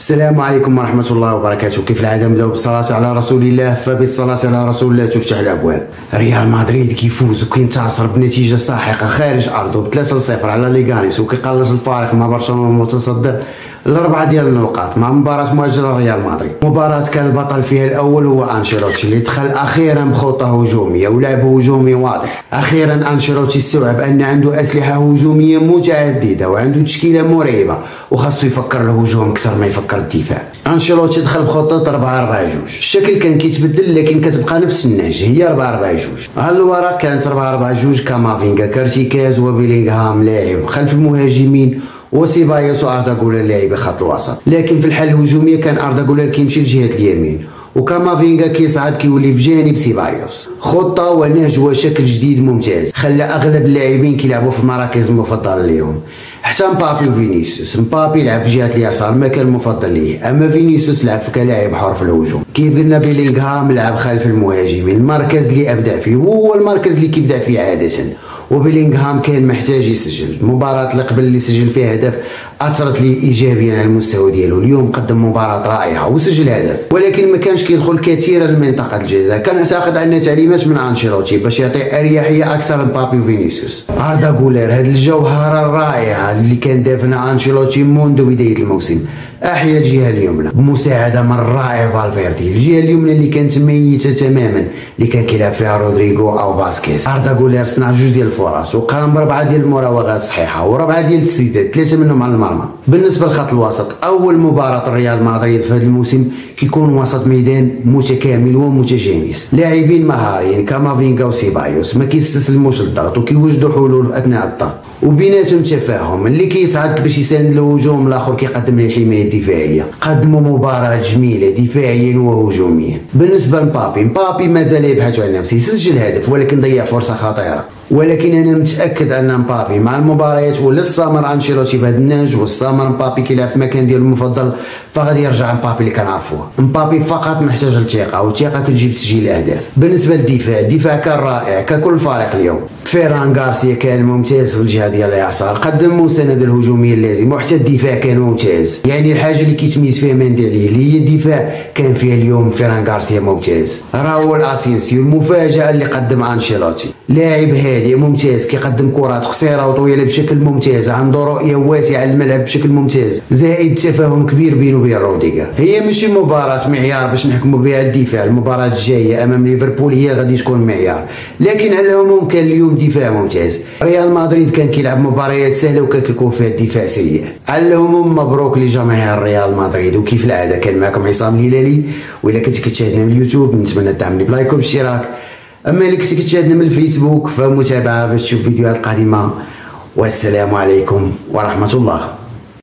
السلام عليكم ورحمة الله وبركاته. كيف العادة نبداو بالصلاة على رسول الله، فبالصلاة على رسول الله تفتح الأبواب. ريال مدريد كيفوز وكينتصر بنتيجة ساحقة خارج أرضه ب3-0 على ليغانيس، وكيقلص الفارق مع برشلونة المتصدر ل4 ديال النقاط مع مباراة مؤجلة ريال مدريد. مباراة كان البطل فيها الأول هو أنشيلوتي اللي دخل أخيرا بخطة هجومية ولعب هجومي واضح. أخيرا أنشيلوتي استوعب أن عنده أسلحة هجومية متعددة وعنده تشكيلة مرعبة وخاصو يفكر الهجوم أكثر ما يفكر الدفاع. أنشيلوتي دخل بخطة 4-4-2. الشكل كان كيتبدل لكن كتبقى نفس النهج، هي 4-4-2. هالوراء كانت 4-4-2 كامافينغا كارتيكاز وبيلينغهام لاعب خلف المهاجمين وسيبايوس واردا غولر لاعب خط الوسط. لكن في الحاله الهجوميه كان اردا غولر كيمشي لجهه اليمين وكامافينغا كيصعد كيولي في جانب سيبايوس. خطه ونهج وشكل جديد ممتاز خلى اغلب اللاعبين كيلعبوا في المراكز المفضله ليهم، حتى مبابي وفينيسيوس. مبابي لعب في جهه اليسار المكان المفضل ليه، اما فينيسيوس لعب كلاعب حر في الهجوم. كيف قلنا بيلينغهام لعب خلف المهاجمين، المركز اللي ابدع فيه وهو المركز اللي كيبدع فيه عاده. وبيلينغهام كان محتاج يسجل. المباراة اللي قبل اللي سجل فيها هدف اثرت لي ايجابيا على المستوى ديالو. اليوم قدم مباراة رائعة وسجل هدف، ولكن ما كانش كيدخل كثيرا لمنطقة الجزاء. كان اعتقد ان تعليمات من انشيلوتي باش يعطي اريحية اكثر لمبابي وفينيسيوس. اردا غولر هذه الجوهرة الرائعة اللي كان دافنها انشيلوتي منذ بداية الموسم احيا الجهه اليمنى بمساعده من الرائع فالفيردي. الجهه اليمنى اللي كانت ميته تماما اللي كان كيلعب فيها رودريغو او فاسكيز. اردا غولر صنع 2 ديال الفرص وقام ب4 ديال المراوغات صحيحه و4 ديال التسديدات، 3 منهم على المرمى. بالنسبه لخط الوسط، اول مباراه ريال مدريد في هذا الموسم كيكون وسط ميدان متكامل ومتجانس، لاعبين مهاريين كامافينغا وسيبايوس ما كيستسلموش للضغط وكيوجدوا حلول اثناء الضغط، وبيناتهم تفاهم. اللي كيساعدك باش يساند الهجوم الاخر كيقدم ليه حمايه دفاعيه. قدموا مباراه جميله دفاعيا وهجوميا. بالنسبه لمبابي مازال يبحث عن نفسه، سجل هدف ولكن ضيع فرصه خطيره. ولكن انا متاكد ان مبابي مع المباريات ولا استمر انشيلوتي بهذا النهج واستمر مبابي كيلعب في المكان ديالو المفضل فغادي يرجع مبابي اللي كنعرفوه. مبابي فقط محتاج الثقه، والثقه كتجيب تسجيل الاهداف. بالنسبه للدفاع، الدفاع كان رائع ككل فريق اليوم. فيران غارسيا كان ممتاز في الجهه ديال اليسار، قدم مساندة الهجوميه اللازمه، وحتى الدفاع كان ممتاز. يعني الحاجه اللي كيتميز فيها مندي عليه اللي هي الدفاع كان فيها اليوم فيران غارسيا ممتاز. راؤول اسينسيو المفاجاه اللي قدم انشيلوتي، لاعب هادئ ممتاز كيقدم كرات قصيره وطويله بشكل ممتاز، عنده رؤيه واسعه للملعب بشكل ممتاز، زائد تفاهم كبير بينه وبين روديغر. هي ماشي مباراه معيار باش نحكموا بها الدفاع، المباراه الجايه امام ليفربول هي غادي تكون معيار، لكن على العموم كان اليوم دفاع ممتاز. ريال مدريد كان كيلعب مباريات سهله وكان كيكون فيها الدفاع سيء. على العموم مبروك لجماهير ريال مدريد، وكيف العاده كان معكم عصام الهلالي. والا كنت كتشاهدنا من اليوتيوب نتمنى تدعمني بلايك وباشتراك، اما اللي كنت كتشاهدنا من الفيسبوك فمتابعه باش تشوف فيديوهات قادمه. والسلام عليكم ورحمه الله.